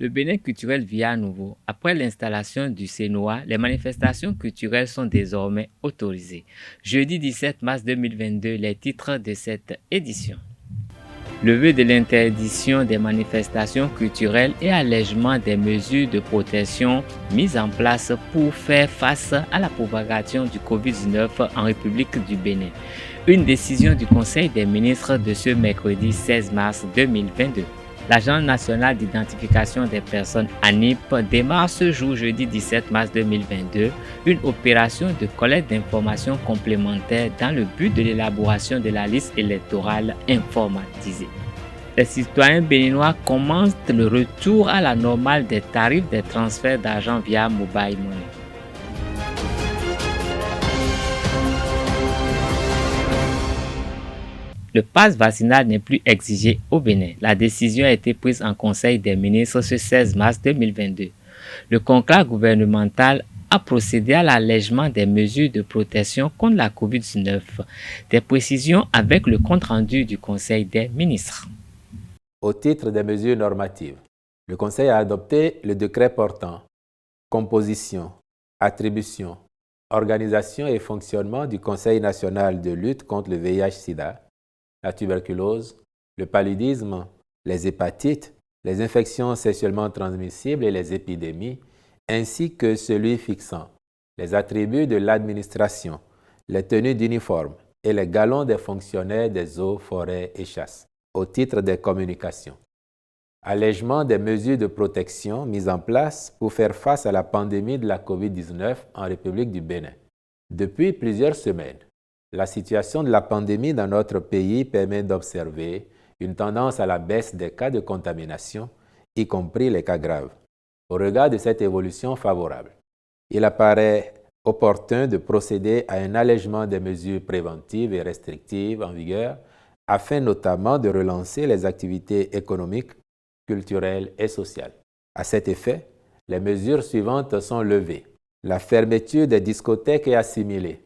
Le Bénin culturel vit à nouveau. Après l'installation du CENOA, les manifestations culturelles sont désormais autorisées. Jeudi 17 mars 2022, les titres de cette édition. Levée de l'interdiction des manifestations culturelles et allègement des mesures de protection mises en place pour faire face à la propagation du Covid-19 en République du Bénin. Une décision du Conseil des ministres de ce mercredi 16 mars 2022. L'Agence nationale d'identification des personnes ANIP démarre ce jour jeudi 17 mars 2022 une opération de collecte d'informations complémentaires dans le but de l'élaboration de la liste électorale informatisée. Les citoyens béninois commencent le retour à la normale des tarifs des transferts d'argent via Mobile Money. Le pass vaccinal n'est plus exigé au Bénin. La décision a été prise en Conseil des ministres ce 16 mars 2022. Le conclave gouvernemental a procédé à l'allègement des mesures de protection contre la COVID-19. Des précisions avec le compte-rendu du Conseil des ministres. Au titre des mesures normatives, le Conseil a adopté le décret portant composition, attribution, organisation et fonctionnement du Conseil national de lutte contre le VIH-Sida, la tuberculose, le paludisme, les hépatites, les infections sexuellement transmissibles et les épidémies, ainsi que celui fixant les attributs de l'administration, les tenues d'uniforme et les galons des fonctionnaires des eaux, forêts et chasses, au titre des communications. Allègement des mesures de protection mises en place pour faire face à la pandémie de la COVID-19 en République du Bénin. Depuis plusieurs semaines, la situation de la pandémie dans notre pays permet d'observer une tendance à la baisse des cas de contamination, y compris les cas graves. Au regard de cette évolution favorable, il apparaît opportun de procéder à un allègement des mesures préventives et restrictives en vigueur afin notamment de relancer les activités économiques, culturelles et sociales. À cet effet, les mesures suivantes sont levées. La fermeture des discothèques est assimilée.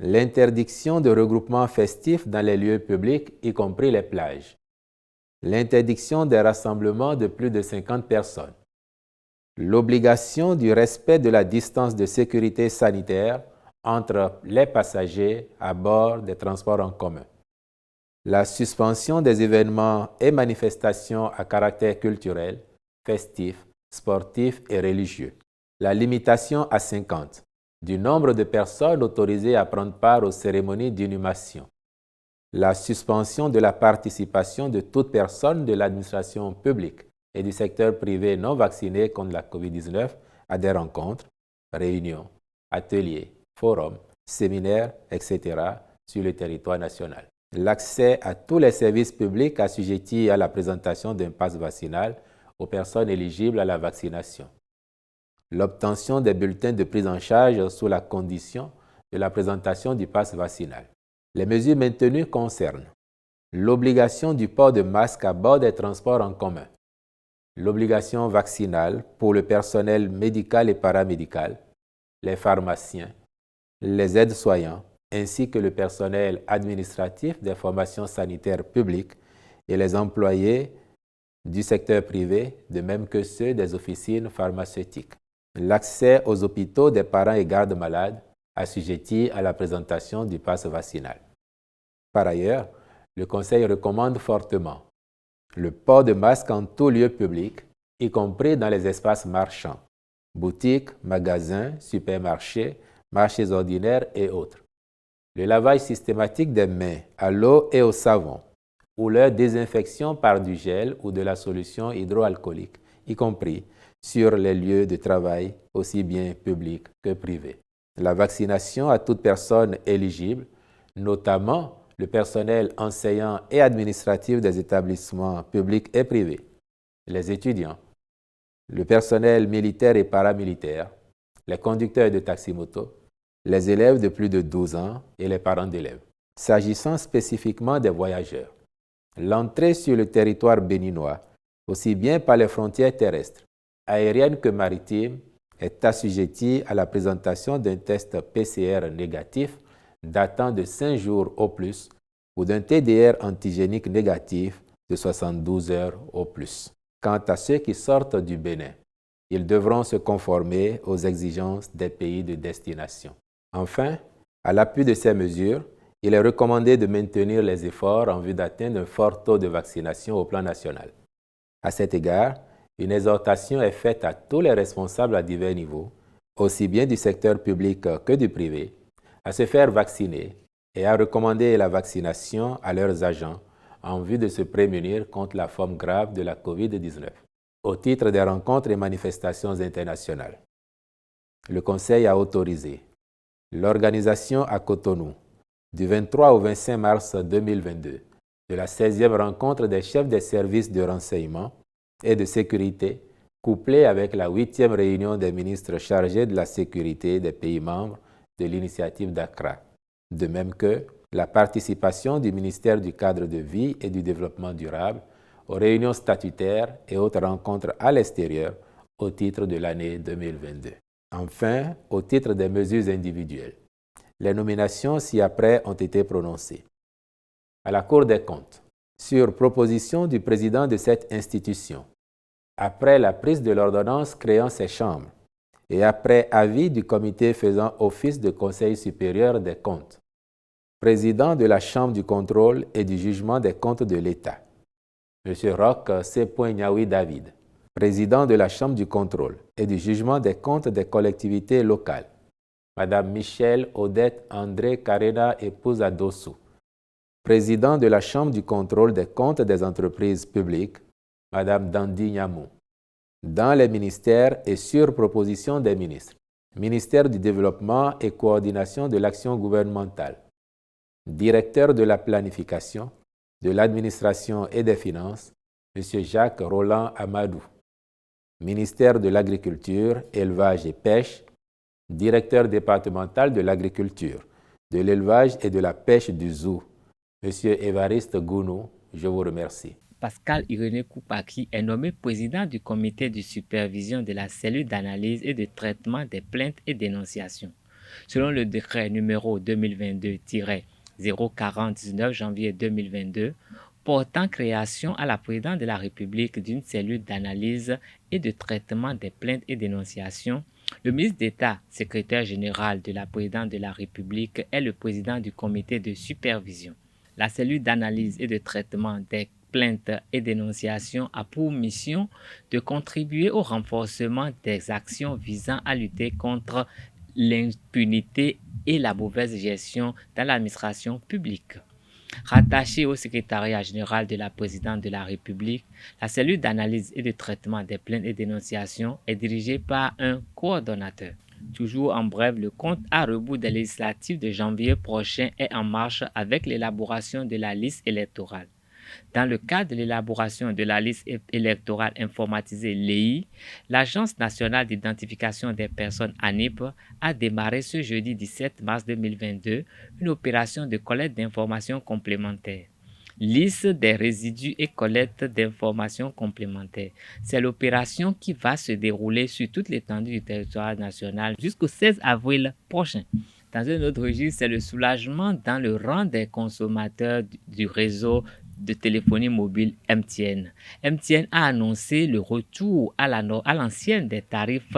L'interdiction de regroupements festifs dans les lieux publics, y compris les plages. L'interdiction des rassemblements de plus de 50 personnes. L'obligation du respect de la distance de sécurité sanitaire entre les passagers à bord des transports en commun. La suspension des événements et manifestations à caractère culturel, festif, sportif et religieux. La limitation à 50 du nombre de personnes autorisées à prendre part aux cérémonies d'inhumation. La suspension de la participation de toute personne de l'administration publique et du secteur privé non vacciné contre la COVID-19 à des rencontres, réunions, ateliers, forums, séminaires, etc. sur le territoire national. L'accès à tous les services publics assujettis à la présentation d'un pass vaccinal aux personnes éligibles à la vaccination. L'obtention des bulletins de prise en charge sous la condition de la présentation du pass vaccinal. Les mesures maintenues concernent l'obligation du port de masque à bord des transports en commun, l'obligation vaccinale pour le personnel médical et paramédical, les pharmaciens, les aides-soignants, ainsi que le personnel administratif des formations sanitaires publiques et les employés du secteur privé, de même que ceux des officines pharmaceutiques. L'accès aux hôpitaux des parents et gardes malades assujettis à la présentation du pass vaccinal. Par ailleurs, le Conseil recommande fortement le port de masque en tout lieu public, y compris dans les espaces marchands, boutiques, magasins, supermarchés, marchés ordinaires et autres. Le lavage systématique des mains à l'eau et au savon, ou leur désinfection par du gel ou de la solution hydroalcoolique, y compris sur les lieux de travail, aussi bien publics que privés. La vaccination à toute personne éligible, notamment le personnel enseignant et administratif des établissements publics et privés, les étudiants, le personnel militaire et paramilitaire, les conducteurs de taxi-moto, les élèves de plus de 12 ans et les parents d'élèves. S'agissant spécifiquement des voyageurs, l'entrée sur le territoire béninois, aussi bien par les frontières terrestres, aériennes que maritimes, est assujettie à la présentation d'un test PCR négatif datant de 5 jours au plus ou d'un TDR antigénique négatif de 72 heures au plus. Quant à ceux qui sortent du Bénin, ils devront se conformer aux exigences des pays de destination. Enfin, à l'appui de ces mesures, il est recommandé de maintenir les efforts en vue d'atteindre un fort taux de vaccination au plan national. À cet égard, une exhortation est faite à tous les responsables à divers niveaux, aussi bien du secteur public que du privé, à se faire vacciner et à recommander la vaccination à leurs agents en vue de se prémunir contre la forme grave de la COVID-19. Au titre des rencontres et manifestations internationales, le Conseil a autorisé l'organisation à Cotonou du 23 au 25 mars 2022 de la 16e rencontre des chefs des services de renseignement et de sécurité, couplée avec la 8e réunion des ministres chargés de la sécurité des pays membres de l'initiative d'Accra, de même que la participation du ministère du Cadre de vie et du Développement durable aux réunions statutaires et autres rencontres à l'extérieur au titre de l'année 2022. Enfin, au titre des mesures individuelles, les nominations ci-après ont été prononcées. À la Cour des comptes, sur proposition du président de cette institution, après la prise de l'ordonnance créant ces chambres et après avis du comité faisant office de Conseil supérieur des comptes, président de la Chambre du contrôle et du jugement des comptes de l'État, M. Roch Sepoignaoui David, président de la Chambre du contrôle et du jugement des comptes des collectivités locales, Mme Michelle Odette André Karena épouse Adossou, président de la Chambre du contrôle des comptes des entreprises publiques, Mme Dandi Nyamou, dans les ministères et sur proposition des ministres, ministère du Développement et coordination de l'action gouvernementale, directeur de la planification, de l'administration et des finances, M. Jacques Roland Amadou, ministère de l'Agriculture, Élevage et Pêche, directeur départemental de l'Agriculture, de l'Élevage et de la Pêche du Zoo, M. Évariste Gounou, je vous remercie. Pascal Irénée Koupaki est nommé président du comité de supervision de la cellule d'analyse et de traitement des plaintes et dénonciations. Selon le décret numéro 2022-040 19 janvier 2022, portant création à la présidence de la République d'une cellule d'analyse et de traitement des plaintes et dénonciations, le ministre d'État, secrétaire général de la présidence de la République, est le président du comité de supervision. La cellule d'analyse et de traitement des plaintes et dénonciations a pour mission de contribuer au renforcement des actions visant à lutter contre l'impunité et la mauvaise gestion dans l'administration publique. Rattachée au secrétariat général de la présidence de la République, la cellule d'analyse et de traitement des plaintes et dénonciations est dirigée par un coordonnateur. Toujours en bref, le compte à rebours des législatives de janvier prochain est en marche avec l'élaboration de la liste électorale. Dans le cadre de l'élaboration de la liste électorale informatisée LEI, l'Agence nationale d'identification des personnes ANIP a démarré ce jeudi 17 mars 2022 une opération de collecte d'informations complémentaires. Liste des résidus et collecte d'informations complémentaires. C'est l'opération qui va se dérouler sur toute l'étendue du territoire national jusqu'au 16 avril prochain. Dans un autre registre, c'est le soulagement dans le rang des consommateurs du réseau de téléphonie mobile MTN. MTN a annoncé le retour à l'ancienne des tarifs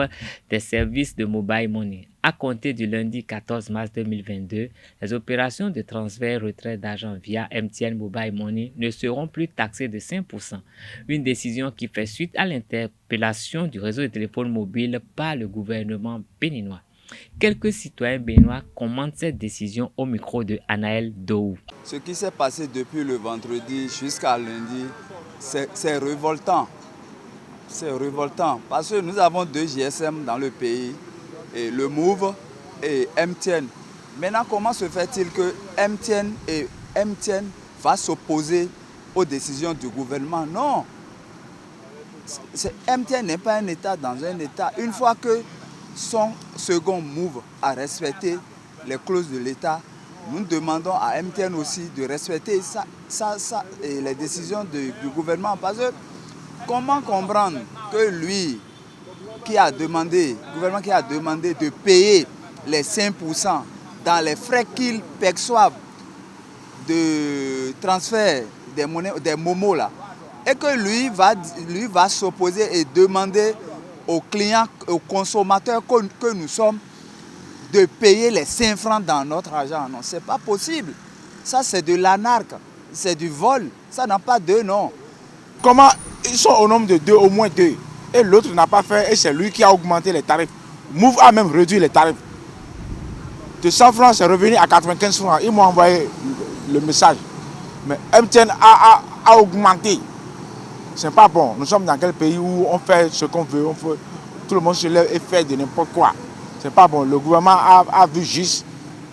des services de mobile money. À compter du lundi 14 mars 2022, les opérations de transfert retrait d'argent via MTN Mobile Money ne seront plus taxées de 5%. Une décision qui fait suite à l'interpellation du réseau de téléphone mobile par le gouvernement béninois. Quelques citoyens béninois commentent cette décision au micro de Anaël Dou. Ce qui s'est passé depuis le vendredi jusqu'à lundi, c'est révoltant. C'est révoltant parce que nous avons 2 GSM dans le pays, et le Move et MTN. Maintenant, comment se fait-il que MTN va s'opposer aux décisions du gouvernement? Non. MTN n'est pas un État dans un État. Une fois que son second Move a respecté les clauses de l'État, nous demandons à MTN aussi de respecter et les décisions du gouvernement. Parce que comment comprendre que lui, le gouvernement qui a demandé de payer les 5% dans les frais qu'ils perçoivent de transfert des monnaies, des momos là, et que lui va s'opposer et demander aux clients, aux consommateurs que nous sommes de payer les 5 francs dans notre argent. Non, ce n'est pas possible. Ça, c'est de l'anarque, c'est du vol. Ça n'a pas de nom. Comment ils sont au nombre de 2, au moins 2, et l'autre n'a pas fait, et c'est lui qui a augmenté les tarifs. Move a même réduit les tarifs. De 100 francs, c'est revenu à 95 francs. Ils m'ont envoyé le message. Mais MTN a augmenté. Ce n'est pas bon. Nous sommes dans quel pays où on fait ce qu'on veut, tout le monde se lève et fait de n'importe quoi. Ce n'est pas bon. Le gouvernement a vu juste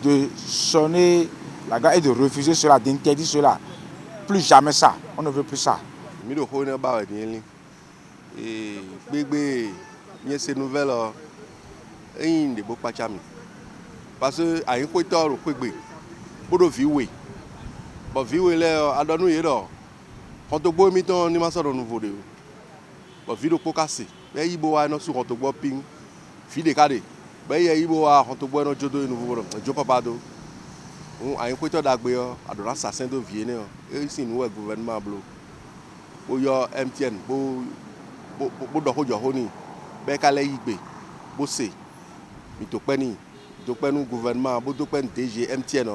de sonner la gare et de refuser cela, d'interdire cela. Plus jamais ça. On ne veut plus ça. Ces nouvelles, parce que à une fois pour vivre, pour vivre là, à nous quand on boit miton, ni ma soeur nouveau de, pour vivre pour casser, mais il boit non sur quand on boit ping, fille de cadre, mais il boit quand on boit non jodo nouveau, jo papa do, à une fois d'agbeyo, à de l'assassin de Vienne, et ici nous le gouvernement blo, pour yo MTN, pour d'où j'honi, ben calé igbe, bossé, mitopeni. Donc nous gouvernement pour donc DG MTN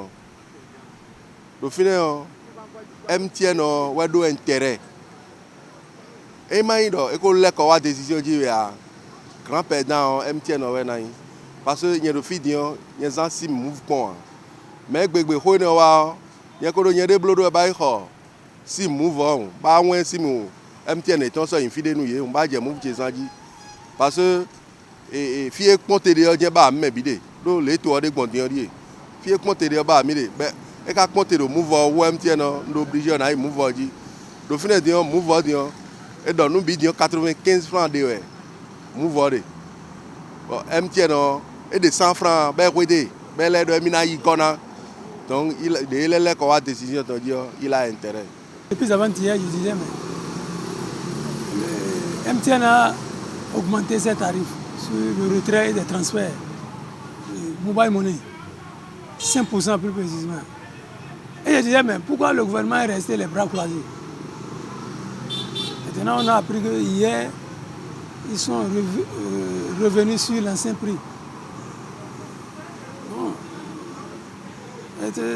au final MTN ouais do intérêt et maïdo et qu'on l'a quoi décision dit grand perdant MTN ouais naï parce que il y a le fidien il y a si move point mais gbegbe ho ne wa il y a ko y a des blodo ba ko si move on ba wen si mu MTN est on so infidèle nous on ba je move tezanji parce que et fie compter de je ba mebide do le to de gbondin ri fie compter de ba mi de be e ka compter de move o MTN no obligé na move ji do fine de move de e do nu bi de 95 francs de we move de MTN et de 100 francs be ko de be le do mi na yi kona donc il de le ko wa décision to dire il a intérêt. Depuis avant-hier, je disais mais MTN a augmenté ses tarifs sur le retrait des transferts. Mobile money, 5% plus précisément. Et je disais, mais pourquoi le gouvernement est resté les bras croisés? Maintenant, on a appris que hier, ils sont revenus sur l'ancien prix. Bon.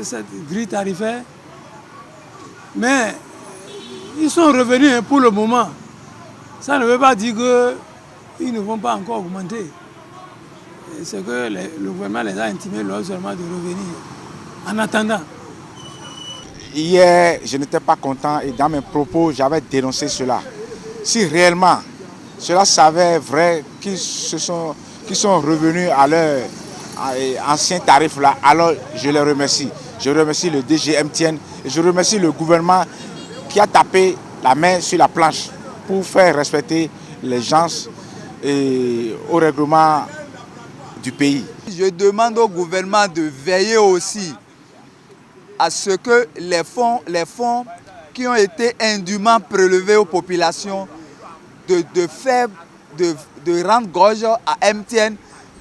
Cette grille tarifaire. Mais ils sont revenus pour le moment. Ça ne veut pas dire qu'ils ne vont pas encore augmenter. C'est que le gouvernement les a intimés lors seulement de revenir. En attendant. Hier, je n'étais pas content et dans mes propos, j'avais dénoncé cela. Si réellement cela s'avère vrai qu'ils sont revenus à leur ancien tarif là, alors je les remercie. Je remercie le DG MTN et je remercie le gouvernement qui a tapé la main sur la planche pour faire respecter les gens et au règlement du pays. Je demande au gouvernement de veiller aussi à ce que les fonds qui ont été indûment prélevés aux populations, de rendre gorge à MTN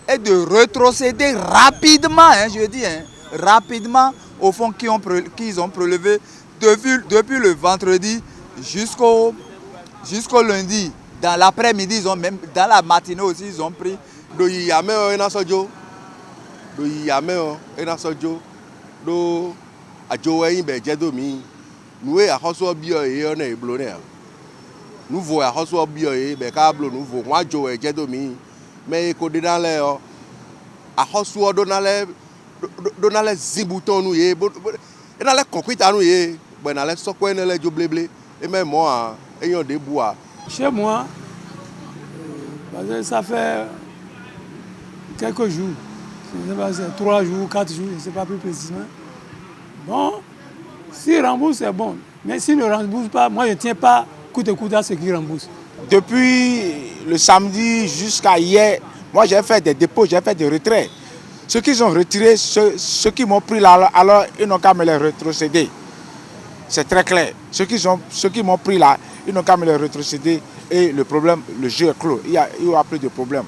et de rétrocéder rapidement, je dis, rapidement aux fonds qu'ils ont prélevés depuis le vendredi jusqu'au lundi. Dans l'après-midi, dans la matinée aussi, ils ont pris. Do yame ena sojo do yame ena sojo do ajo yin be je do mi nu e ahoso bi o e ona eblo ne nu vo ahoso bi o e be ka blo nu vo wa jo e je do mi me ko de na le o ahoso do na le zibuton nu ye e na le concrete nu ye be na le sokwe na le jo bleble e me mo a eyan de bua chez moi parce que ça fait quelques jours, je ne sais pas, c'est 3 jours, 4 jours, je ne sais pas plus précisément. Bon, s'il rembourse, c'est bon. Mais s'il ne rembourse pas, moi je ne tiens pas coûte que coûte à ce qu'il rembourse. Depuis le samedi jusqu'à hier, moi j'ai fait des dépôts, j'ai fait des retraits. Ceux qui ont retiré, ceux qui m'ont pris là, alors ils n'ont qu'à me les rétrocéder. C'est très clair. Ceux qui m'ont pris là, ils n'ont qu'à me les rétrocéder et le problème, le jeu est clos. Il n'y aura plus de problème.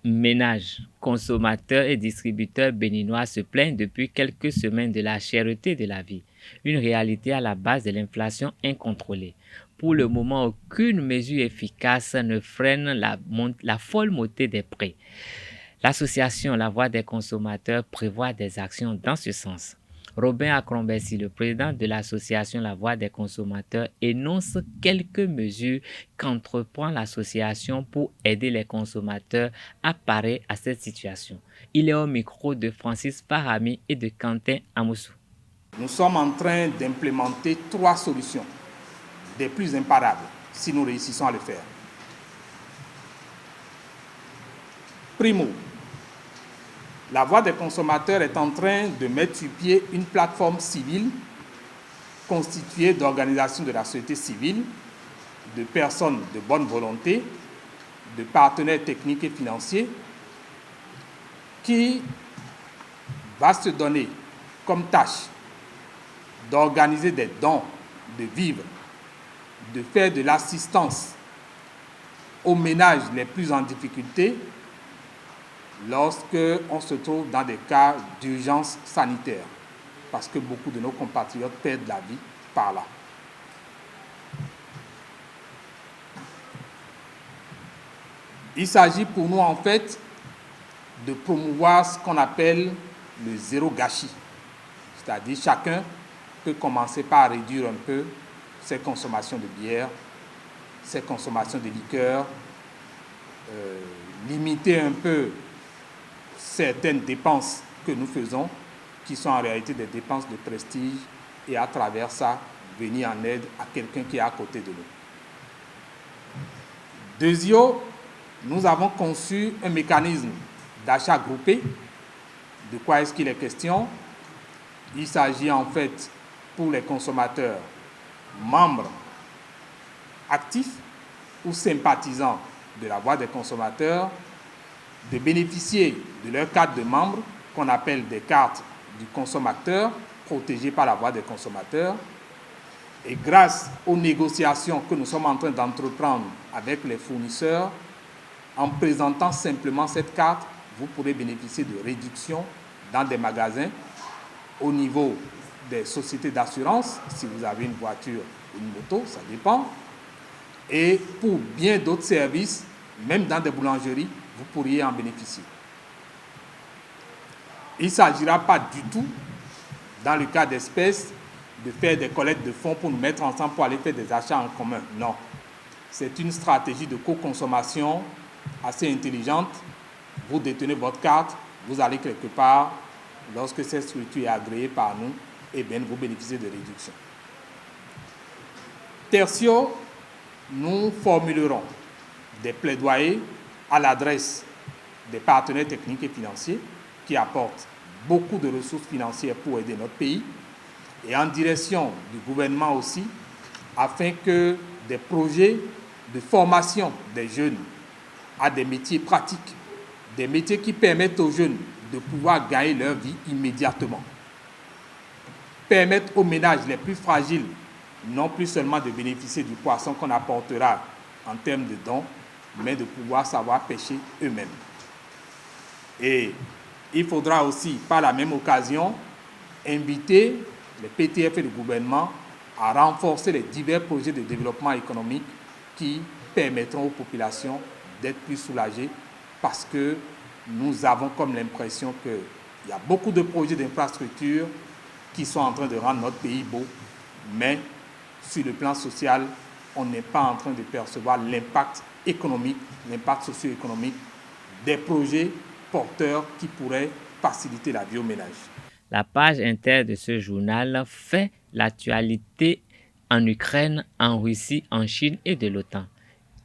Ménages, consommateurs et distributeurs béninois se plaignent depuis quelques semaines de la cherté de la vie. une réalité à la base de l'inflation incontrôlée. Pour le moment, aucune mesure efficace ne freine la folle montée des prix. L'association La Voix des consommateurs prévoit des actions dans ce sens. Robin Akrombesi, le président de l'association La Voix des consommateurs, énonce quelques mesures qu'entreprend l'association pour aider les consommateurs à parer à cette situation. Il est au micro de Francis Parami et de Quentin Amoussou. Nous sommes en train d'implémenter 3 solutions, des plus imparables, si nous réussissons à le faire. Primo, La Voix des consommateurs est en train de mettre sur pied une plateforme civile constituée d'organisations de la société civile, de personnes de bonne volonté, de partenaires techniques et financiers, qui va se donner comme tâche d'organiser des dons, de vivres, de faire de l'assistance aux ménages les plus en difficulté lorsque on se trouve dans des cas d'urgence sanitaire, parce que beaucoup de nos compatriotes perdent la vie par là. Il s'agit pour nous en fait de promouvoir ce qu'on appelle le zéro gâchis, c'est-à-dire chacun peut commencer par réduire un peu ses consommations de bière, ses consommations de liqueurs, limiter un peu certaines dépenses que nous faisons, qui sont en réalité des dépenses de prestige, et à travers ça, venir en aide à quelqu'un qui est à côté de nous. Deuxièmement, nous avons conçu un mécanisme d'achat groupé. De quoi est-ce qu'il est question? Il s'agit en fait pour les consommateurs membres actifs ou sympathisants de la Voix des consommateurs de bénéficier de leur carte de membre qu'on appelle des cartes du consommateur protégées par la Voix des consommateurs. Et grâce aux négociations que nous sommes en train d'entreprendre avec les fournisseurs, en présentant simplement cette carte, vous pourrez bénéficier de réductions dans des magasins au niveau des sociétés d'assurance, si vous avez une voiture ou une moto, ça dépend. Et pour bien d'autres services, même dans des boulangeries, vous pourriez en bénéficier. Il ne s'agira pas du tout, dans le cas d'espèces, de faire des collectes de fonds pour nous mettre ensemble pour aller faire des achats en commun. Non. C'est une stratégie de co-consommation assez intelligente. Vous détenez votre carte, vous allez quelque part, lorsque cette structure est agréée par nous, eh bien, vous bénéficiez de réductions. Tertio, nous formulerons des plaidoyers à l'adresse des partenaires techniques et financiers qui apportent beaucoup de ressources financières pour aider notre pays et en direction du gouvernement aussi, afin que des projets de formation des jeunes à des métiers pratiques, des métiers qui permettent aux jeunes de pouvoir gagner leur vie immédiatement, permettent aux ménages les plus fragiles non plus seulement de bénéficier du poisson qu'on apportera en termes de dons, mais de pouvoir savoir pêcher eux-mêmes. Et il faudra aussi, par la même occasion, inviter les PTF et le gouvernement à renforcer les divers projets de développement économique qui permettront aux populations d'être plus soulagées, parce que nous avons comme l'impression qu'il y a beaucoup de projets d'infrastructure qui sont en train de rendre notre pays beau, mais sur le plan social, on n'est pas en train de percevoir l'impact économique, l'impact socio-économique des projets porteurs qui pourraient faciliter la vie au ménage. La page inter de ce journal fait l'actualité en Ukraine, en Russie, en Chine et de l'OTAN.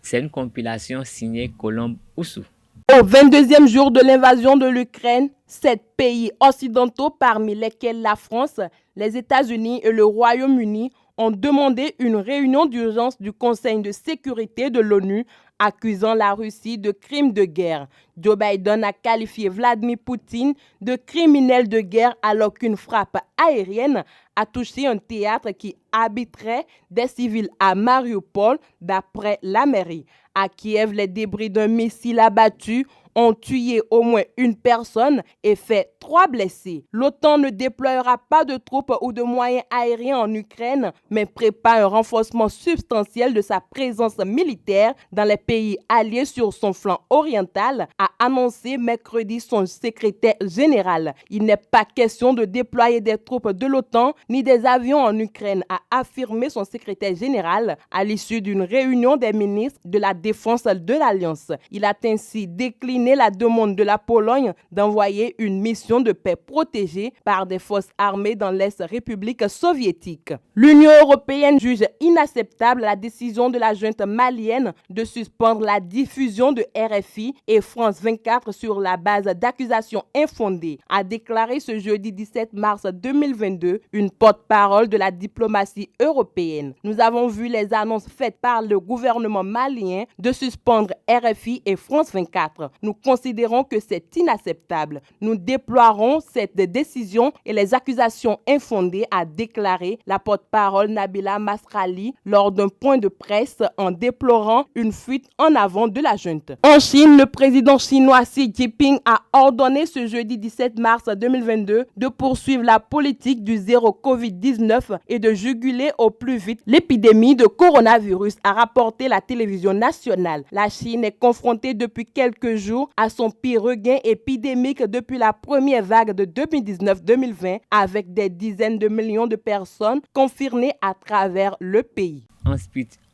C'est une compilation signée Colombe Oussou. Au 22e jour de l'invasion de l'Ukraine, 7 pays occidentaux, parmi lesquels la France, les États-Unis et le Royaume-Uni, ont demandé une réunion d'urgence du Conseil de sécurité de l'ONU, accusant la Russie de crimes de guerre. Joe Biden a qualifié Vladimir Poutine de criminel de guerre alors qu'une frappe aérienne a touché un théâtre qui habiterait des civils à Mariupol, d'après la mairie. À Kiev, les débris d'un missile abattu ont tué au moins une personne et fait 3 blessés. L'OTAN ne déploiera pas de troupes ou de moyens aériens en Ukraine, mais prépare un renforcement substantiel de sa présence militaire dans les pays alliés sur son flanc oriental, a annoncé mercredi son secrétaire général. Il n'est pas question de déployer des troupes de l'OTAN ni des avions en Ukraine, a affirmé son secrétaire général à l'issue d'une réunion des ministres de la Défense de l'Alliance. Il a ainsi décliné la demande de la Pologne d'envoyer une mission de paix protégée par des forces armées dans l'ex-république soviétique. L'Union européenne juge inacceptable la décision de la junte malienne de suspendre la diffusion de RFI et France 24 sur la base d'accusations infondées, a déclaré ce jeudi 17 mars 2022 une porte-parole de la diplomatie européenne. Nous avons vu les annonces faites par le gouvernement malien de suspendre RFI et France 24. Nous considérons que c'est inacceptable. Nous déploierons cette décision et les accusations infondées, a déclaré la porte-parole Nabila Masrali lors d'un point de presse en déplorant une fuite en avant de la junte. En Chine, le président chinois Xi Jinping a ordonné ce jeudi 17 mars 2022 de poursuivre la politique du zéro Covid-19 et de juguler au plus vite l'épidémie de coronavirus, a rapporté la télévision nationale. La Chine est confrontée depuis quelques jours à son pire regain épidémique depuis la première vague de 2019-2020, avec des dizaines de millions de personnes confirmées à travers le pays.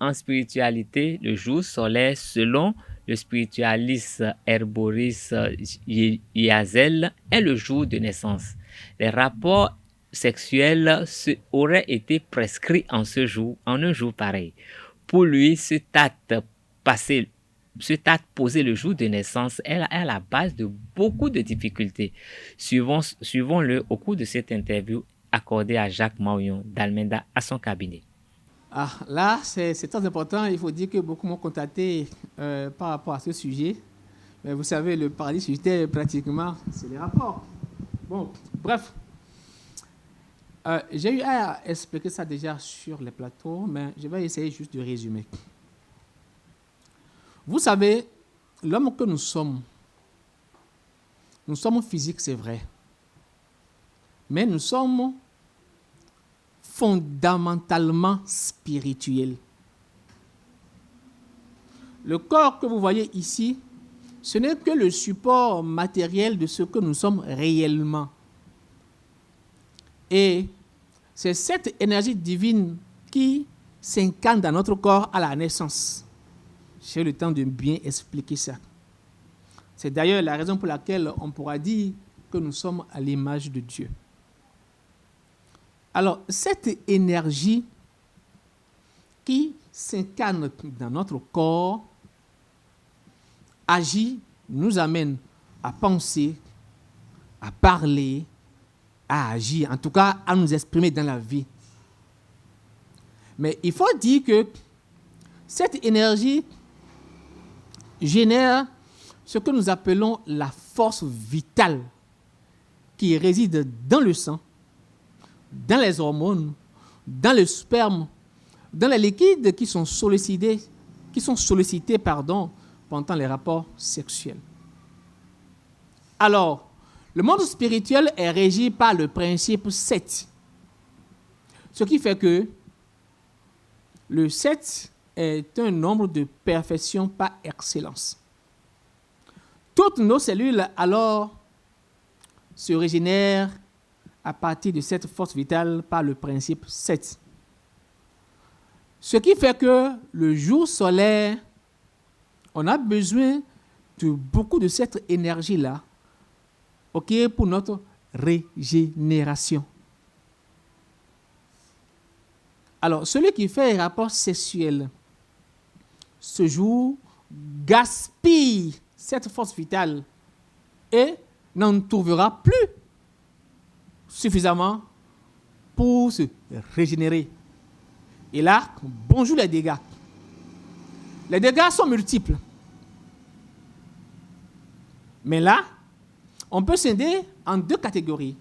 En spiritualité, le jour solaire, selon le spiritualiste Herboris Yazel, est le jour de naissance. Les rapports sexuels auraient été prescrits en un jour pareil. Pour lui, ce acte posé le jour de naissance est à la base de beaucoup de difficultés. Suivons-le au cours de cette interview accordée à Jacques Maouillon d'Almenda à son cabinet. Là, c'est très important. Il faut dire que beaucoup m'ont contacté par rapport à ce sujet. Mais vous savez, le paralysie sujet, pratiquement, c'est les rapports. Bon, bref. J'ai eu à expliquer ça déjà sur les plateaux, mais je vais essayer juste de résumer. Vous savez, l'homme que nous sommes physiques, c'est vrai. Mais nous sommes fondamentalement spirituels. Le corps que vous voyez ici, ce n'est que le support matériel de ce que nous sommes réellement. Et c'est cette énergie divine qui s'incarne dans notre corps à la naissance. J'ai eu le temps de bien expliquer ça. C'est d'ailleurs la raison pour laquelle on pourra dire que nous sommes à l'image de Dieu. Alors, cette énergie qui s'incarne dans notre corps agit, nous amène à penser, à parler, à agir, en tout cas à nous exprimer dans la vie. Mais il faut dire que cette énergie génère ce que nous appelons la force vitale qui réside dans le sang, dans les hormones, dans le sperme, dans les liquides qui sont sollicités pendant les rapports sexuels. Alors, le monde spirituel est régi par le principe 7. Ce qui fait que le 7 est un nombre de perfection par excellence. Toutes nos cellules, alors, se régénèrent à partir de cette force vitale par le principe 7. Ce qui fait que le jour solaire, on a besoin de beaucoup de cette énergie-là, pour notre régénération. Alors, celui qui fait un rapport sexuel ce jour gaspille cette force vitale et n'en trouvera plus suffisamment pour se régénérer. Et là, bonjour les dégâts. Les dégâts sont multiples. Mais là, on peut scinder en deux catégories.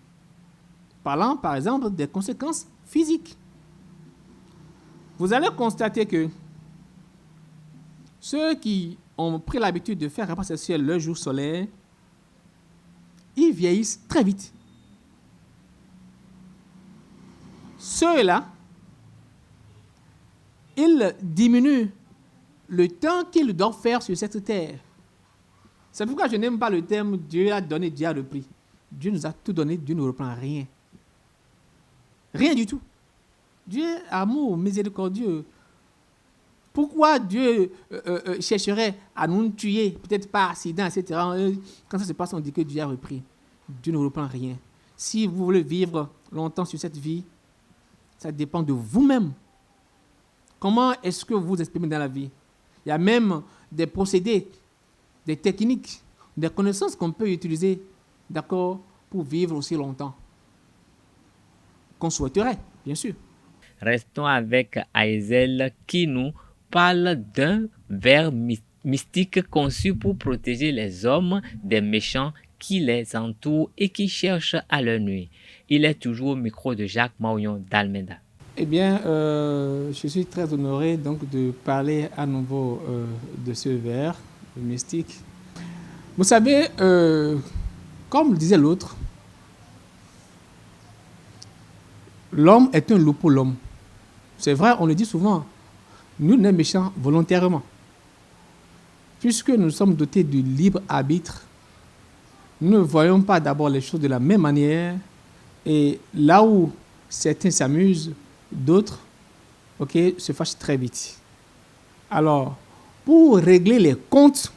parlant par exemple des conséquences physiques. Vous allez constater que ceux qui ont pris l'habitude de faire rapport sexuel le jour solaire, ils vieillissent très vite. Ceux-là, ils diminuent le temps qu'ils doivent faire sur cette terre. C'est pourquoi je n'aime pas le terme « Dieu a donné, Dieu a repris ». Dieu nous a tout donné, Dieu ne reprend rien. Rien du tout. Dieu est amour, miséricordieux. Pourquoi Dieu chercherait à nous tuer, peut-être par accident, etc. Quand ça se passe, on dit que Dieu a repris. Dieu ne reprend rien. Si vous voulez vivre longtemps sur cette vie, ça dépend de vous-même. Comment est-ce que vous vous exprimez dans la vie? Il y a même des procédés, des techniques, des connaissances qu'on peut utiliser, d'accord, pour vivre aussi longtemps. Qu'on souhaiterait, bien sûr. Restons avec Aïzel qui nous parle d'un verre mystique conçu pour protéger les hommes des méchants qui les entourent et qui cherchent à leur nuire. Il est toujours au micro de Jacques Maouillon d'Almeda. Eh bien, je suis très honoré donc de parler à nouveau de ce verre mystique. Vous savez, comme le disait l'autre, l'homme est un loup pour l'homme. C'est vrai, on le dit souvent. Nous sommes méchants volontairement. Puisque nous sommes dotés du libre arbitre, nous ne voyons pas d'abord les choses de la même manière. Et là où certains s'amusent, d'autres se fâchent très vite. Alors, pour régler les comptes,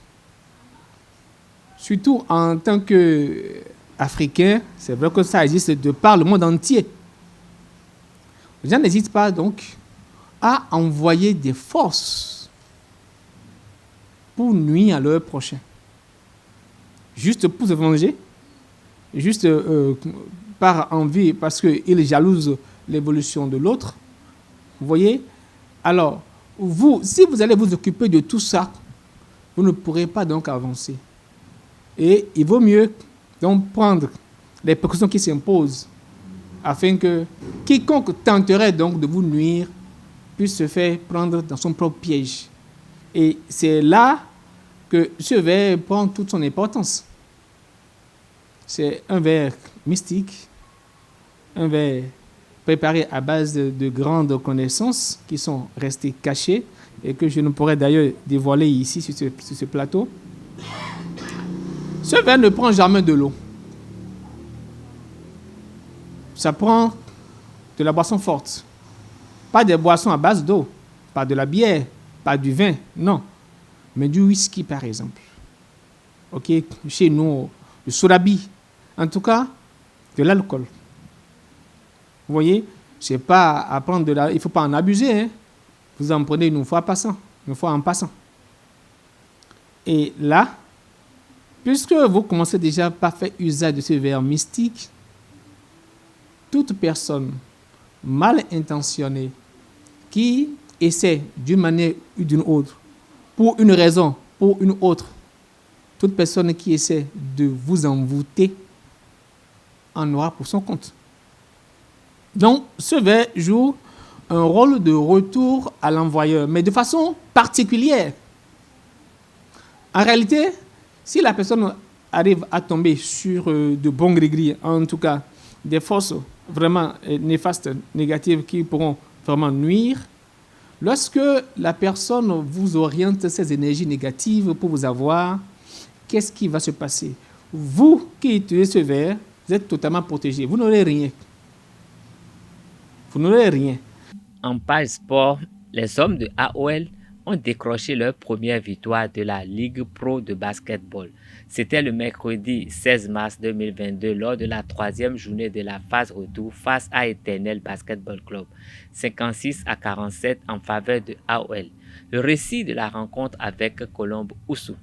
surtout en tant qu'Africains, c'est vrai que ça existe de par le monde entier. Les gens n'hésitent pas donc à envoyer des forces pour nuire à leur prochain. Juste pour se venger, juste par envie, parce qu'ils jalousent l'évolution de l'autre. Vous voyez? Alors, vous, si vous allez vous occuper de tout ça, vous ne pourrez pas donc avancer. Et il vaut mieux donc prendre les précautions qui s'imposent afin que quiconque tenterait donc de vous nuire puisse se faire prendre dans son propre piège. Et c'est là que ce verre prend toute son importance. C'est un verre mystique, un verre préparé à base de grandes connaissances qui sont restées cachées et que je ne pourrais d'ailleurs dévoiler ici sur ce plateau. Ce verre ne prend jamais de l'eau. Ça prend de la boisson forte. Pas des boissons à base d'eau, pas de la bière, pas du vin, non. Mais du whisky, par exemple. OK, chez nous, du sodabi. En tout cas, de l'alcool. Vous voyez, c'est pas à prendre il ne faut pas en abuser. Hein. Vous en prenez une fois en passant. Et là, puisque vous commencez déjà par faire usage de ce verre mystique, toute personne mal intentionnée qui essaie d'une manière ou d'une autre, pour une raison, pour une autre, toute personne qui essaie de vous envoûter en aura pour son compte. Donc, ce verre joue un rôle de retour à l'envoyeur, mais de façon particulière. En réalité, si la personne arrive à tomber sur de bons gris-gris, en tout cas des forces vraiment néfastes, négatives qui pourront vraiment nuire, lorsque la personne vous oriente ces énergies négatives pour vous avoir, qu'est-ce qui va se passer? Vous qui utilisez ce verre, vous êtes totalement protégé. Vous n'aurez rien. Vous n'aurez rien. En page sport, les hommes de AOL ont décroché leur première victoire de la Ligue Pro de basketball. C'était le mercredi 16 mars 2022 lors de la 3e journée de la phase retour face à Éternel Basketball Club, 56-47 en faveur de AOL. Le récit de la rencontre avec Colombe Oussou.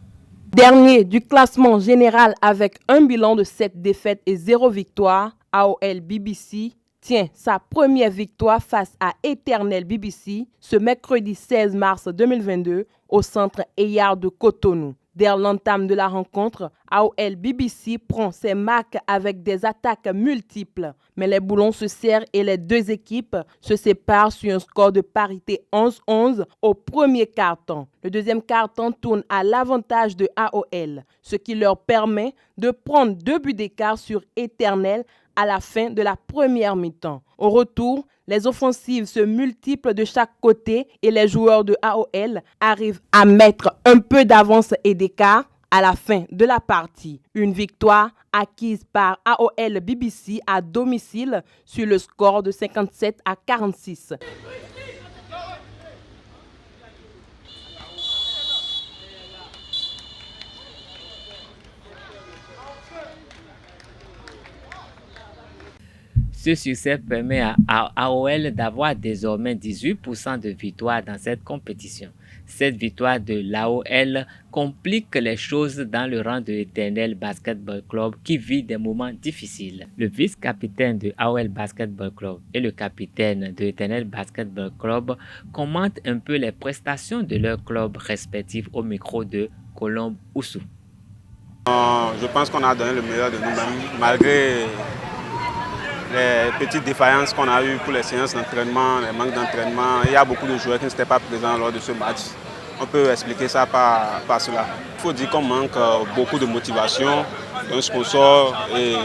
Dernier du classement général avec un bilan de 7 défaites et 0 victoire, AOL BBC tient sa première victoire face à Éternel BBC ce mercredi 16 mars 2022 au centre Eyard de Cotonou. Dès l'entame de la rencontre, AOL BBC prend ses marques avec des attaques multiples. Mais les boulons se serrent et les deux équipes se séparent sur un score de parité 11-11 au premier quart-temps. Le deuxième quart-temps tourne à l'avantage de AOL, ce qui leur permet de prendre 2 buts d'écart sur Éternel à la fin de la première mi-temps. Au retour, les offensives se multiplient de chaque côté et les joueurs de AOL arrivent à mettre un peu d'avance et d'écart à la fin de la partie. Une victoire acquise par AOL BBC à domicile sur le score de 57-46. Ce succès permet à AOL d'avoir désormais 18% de victoires dans cette compétition. Cette victoire de l'AOL complique les choses dans le rang de l'Éternel Basketball Club qui vit des moments difficiles. Le vice-capitaine de AOL Basketball Club et le capitaine de l'Éternel Basketball Club commentent un peu les prestations de leurs clubs respectifs au micro de Colombe Oussou. Je pense qu'on a donné le meilleur de nous-mêmes malgré les petites défaillances qu'on a eues pour les séances d'entraînement, les manques d'entraînement. Il y a beaucoup de joueurs qui n'étaient pas présents lors de ce match. On peut expliquer ça par cela. Il faut dire qu'on manque beaucoup de motivation, d'un sponsor et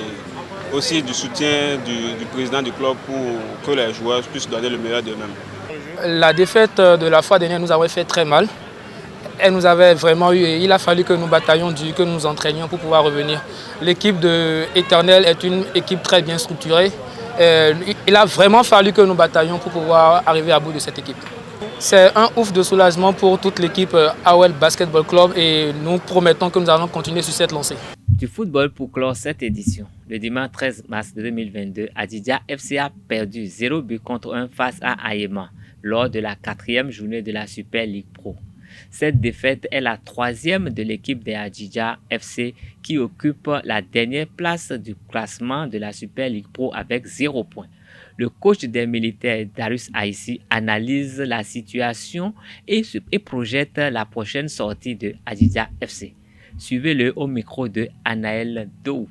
aussi du soutien du président du club pour que les joueurs puissent donner le meilleur d'eux-mêmes. La défaite de la fois dernière nous avait fait très mal. Elle nous avait vraiment eu, il a fallu que nous bataillions dur, que nous entraînions pour pouvoir revenir. L'équipe de Éternel est une équipe très bien structurée. Il a vraiment fallu que nous bataillions pour pouvoir arriver à bout de cette équipe. C'est un ouf de soulagement pour toute l'équipe AOL Basketball Club et nous promettons que nous allons continuer sur cette lancée. Du football pour clore cette édition. Le dimanche 13 mars 2022, Adidja FC a perdu 0 but contre 1 face à Ayema lors de la 4e journée de la Super League Pro. Cette défaite est la 3e de l'équipe des Adidja FC qui occupe la dernière place du classement de la Super League Pro avec 0 points. Le coach des militaires, Darius Aïssi, analyse la situation et projette la prochaine sortie de Adidja FC. Suivez-le au micro de Anaël Dou.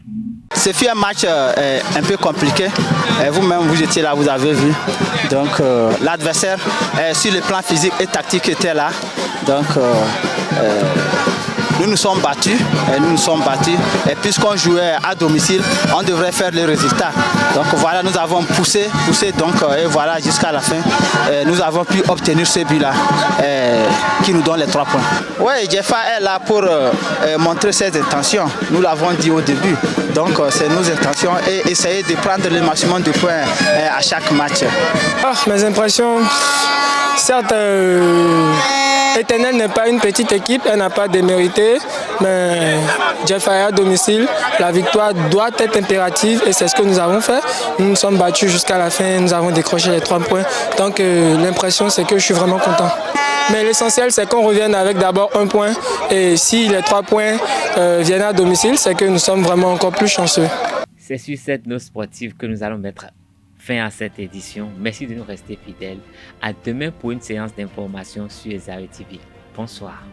Ce fut un match un peu compliqué. Vous-même, vous étiez là, vous avez vu. Donc l'adversaire, sur le plan physique et tactique, était là. Donc nous nous sommes battus. Et puisqu'on jouait à domicile, on devrait faire le résultat. Donc voilà, nous avons poussé donc, et voilà, jusqu'à la fin, nous avons pu obtenir ce but-là qui nous donne les 3 points. Oui, Jeffa est là pour montrer ses intentions. Nous l'avons dit au début. Donc c'est nos intentions et essayer de prendre le maximum de points à chaque match. Mes impressions, certes, Éternel n'est pas une petite équipe, elle n'a pas démérité, mais Jeffa à domicile, la victoire doit être impérative et c'est ce que nous avons fait. Nous nous sommes battus jusqu'à la fin, nous avons décroché les 3 points, donc l'impression c'est que je suis vraiment content. Mais l'essentiel c'est qu'on revienne avec d'abord 1 point et si les 3 points viennent à domicile, c'est que nous sommes vraiment encore plus chanceux. C'est sur cette note sportive que nous allons mettre fin à cette édition. Merci de nous rester fidèles. À demain pour une séance d'information sur Zawi TV. Bonsoir.